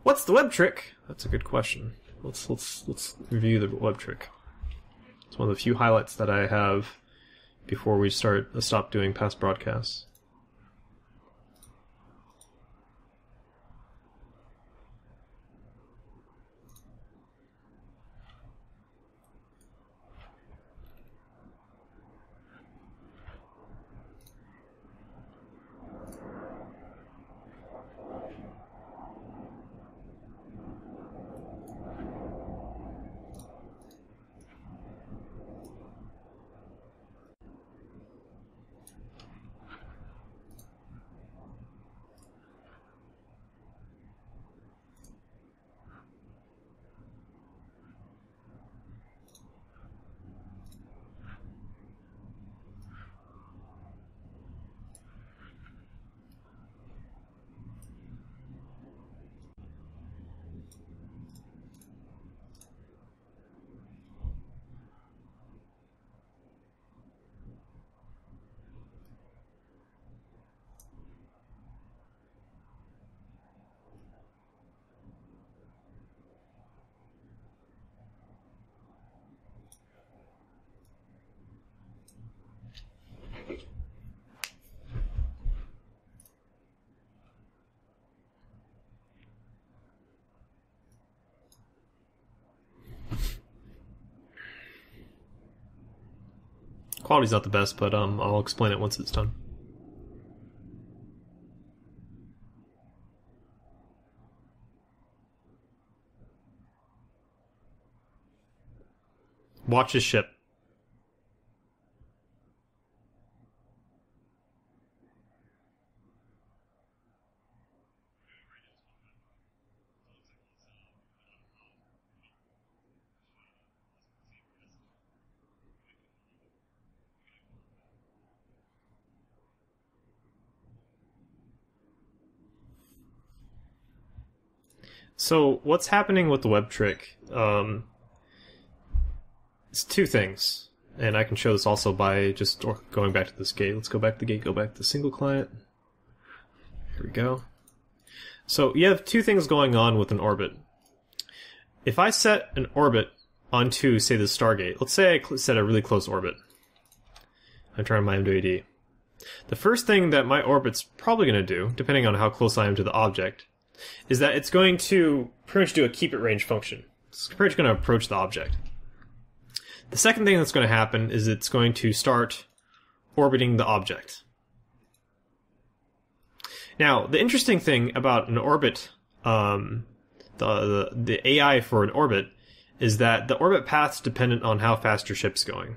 What's the web trick? That's a good question. Let's review the web trick. It's one of the few highlights that I have before we stop doing past broadcasts. Quality's not the best, but I'll explain it once it's done. Watch his ship. So what's happening with the web trick? It's two things, and I can show this also by just going back to this gate. Let's go back to the gate, go back to the single client. Here we go. So you have two things going on with an orbit. If I set an orbit onto, say, the Stargate, let's say I set a really close orbit. I'm trying my MWD. The first thing that my orbit's probably going to do, depending on how close I am to the object, is that it's going to pretty much do a keep it range function. It's pretty much going to approach the object. The second thing that's going to happen is it's going to start orbiting the object. Now, the interesting thing about an orbit, the AI for an orbit, is that the orbit path's dependent on how fast your ship's going.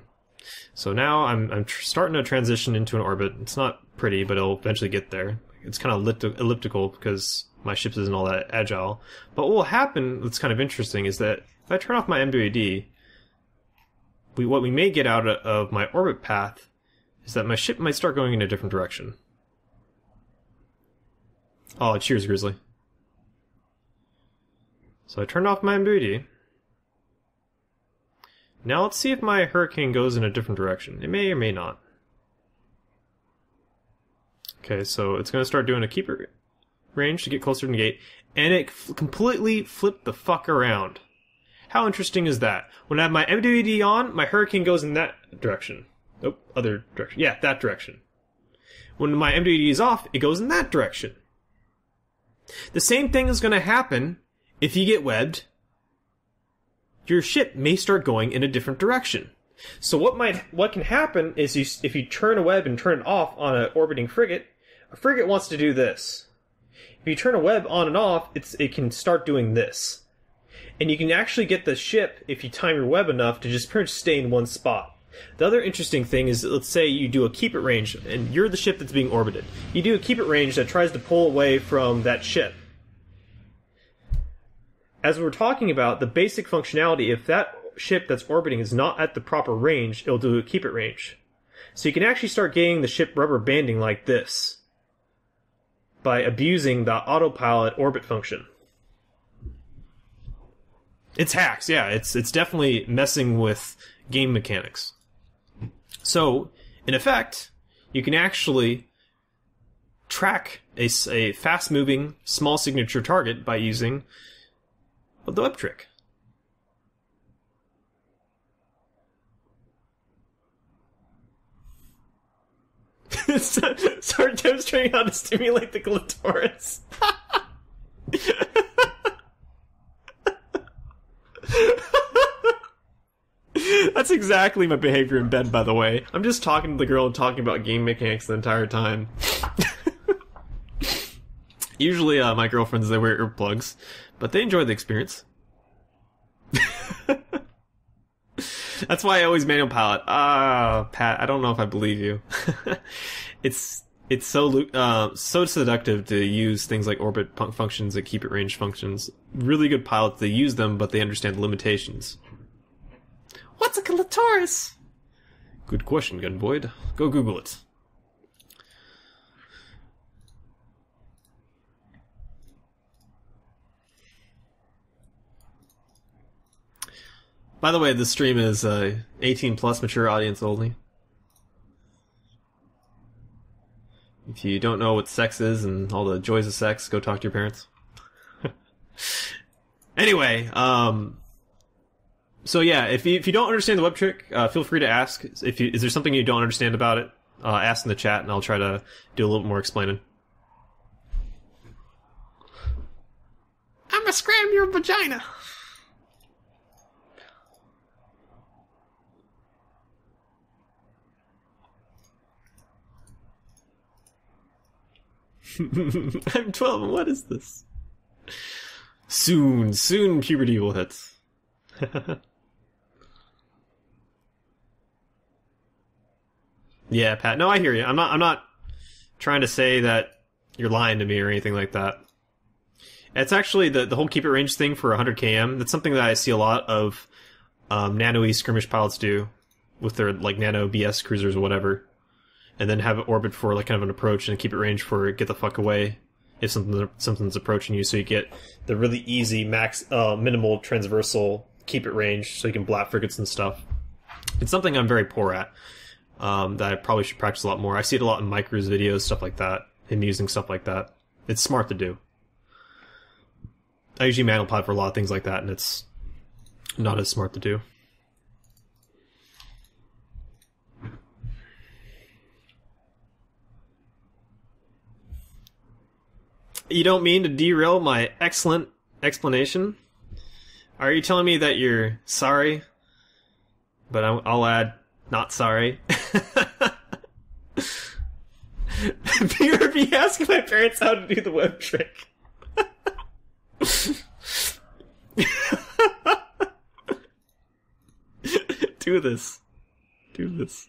So now I'm starting to transition into an orbit. It's not pretty, but it'll eventually get there. It's kind of elliptical because my ship isn't all that agile. But what will happen that's kind of interesting is that if I turn off my MWD, what we may get out of my orbit path is that my ship might start going in a different direction. Oh, cheers, Grizzly. So I turned off my MWD. Now let's see if my Hurricane goes in a different direction. It may or may not. Okay, so it's going to start doing a keeper range to get closer to the gate, and it completely flipped the fuck around. How interesting is that? When I have my MWD on, my Hurricane goes in that direction. Nope, other direction. Yeah, that direction. When my MWD is off, it goes in that direction. The same thing is going to happen if you get webbed. Your ship may start going in a different direction. So what can happen is if you turn a web and turn it off on an orbiting frigate, a frigate wants to do this. If you turn a web on and off, it can start doing this. And you can actually get the ship, if you time your web enough, to just pretty much stay in one spot. The other interesting thing is, let's say you do a keep it range, and you're the ship that's being orbited. You do a keep it range that tries to pull away from that ship. As we were talking about, the basic functionality, if that ship that's orbiting is not at the proper range, it'll do a keep it range. So you can actually start getting the ship rubber banding like this by abusing the autopilot orbit function. It's hacks, yeah. It's definitely messing with game mechanics. So, in effect, you can actually track a fast-moving, small signature target by using the web trick. Start demonstrating how to stimulate the clitoris. That's exactly my behavior in bed, by the way. I'm just talking to the girl and talking about game mechanics the entire time. Usually, my girlfriends, they wear earplugs, but they enjoy the experience. That's why I always manual pilot. Pat, I don't know if I believe you. It's so seductive to use things like orbit functions and keep it range functions. Really good pilots, they use them, but they understand the limitations. What's a clitoris? Good question, Gunvoid. Go Google it. By the way, this stream is 18 plus, mature audience only. If you don't know what sex is and all the joys of sex, go talk to your parents. Anyway, so yeah, if you don't understand the web trick, feel free to ask. Is there something you don't understand about it? Ask in the chat, and I'll try to do a little more explaining. I'ma scram your vagina. I'm 12, and what is this? Soon puberty will hit. Yeah, Pat. No, I hear you. I'm not trying to say that you're lying to me or anything like that. It's actually the whole keep it range thing for 100 km. That's something that I see a lot of nano-y skirmish pilots do with their like nano BS cruisers or whatever, and then have it orbit for like kind of an approach and keep it range for get the fuck away if something's approaching you. So you get the really easy minimal transversal keep it range, so you can blat frigates and stuff. It's something I'm very poor at. That I probably should practice a lot more. I see it a lot in Micro's videos, stuff like that. Him using stuff like that. It's smart to do. I usually manual pilot for a lot of things like that, and it's not as smart to do. You don't mean to derail my excellent explanation? Are you telling me that you're sorry? But I'll add, not sorry. BRB asking my parents how to do the web trick. Do this. Do this.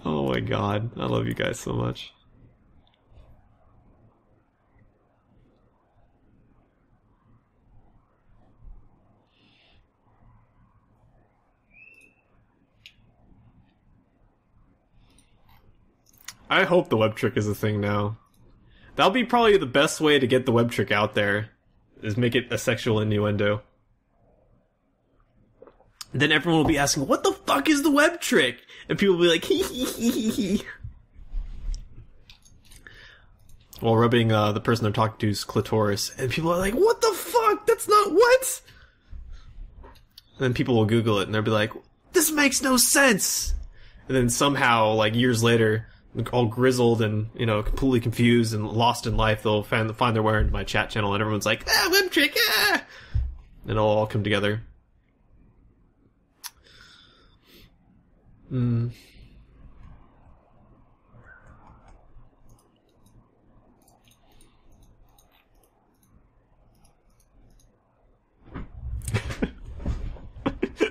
Oh my god. I love you guys so much. I hope the web trick is a thing now. That'll be probably the best way to get the web trick out there, is make it a sexual innuendo. Then everyone will be asking, what the fuck is the web trick? And people will be like, hee hee hee hee hee. While rubbing the person they're talking to's clitoris. And people are like, what the fuck? That's not what? And then people will Google it and they'll be like, this makes no sense! And then somehow, like years later, all grizzled and, you know, completely confused and lost in life, they'll find their way into my chat channel and everyone's like, web trick, ah! And it'll all come together.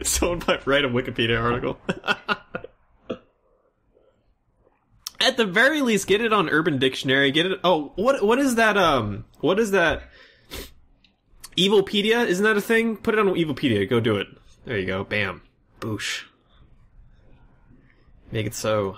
Someone might write a Wikipedia article. At the very least, get it on Urban Dictionary. Get it. Oh, what is that? What is that? Evopedia? Isn't that a thing? Put it on Evopedia. Go do it. There you go. Bam. Boosh. Make it so.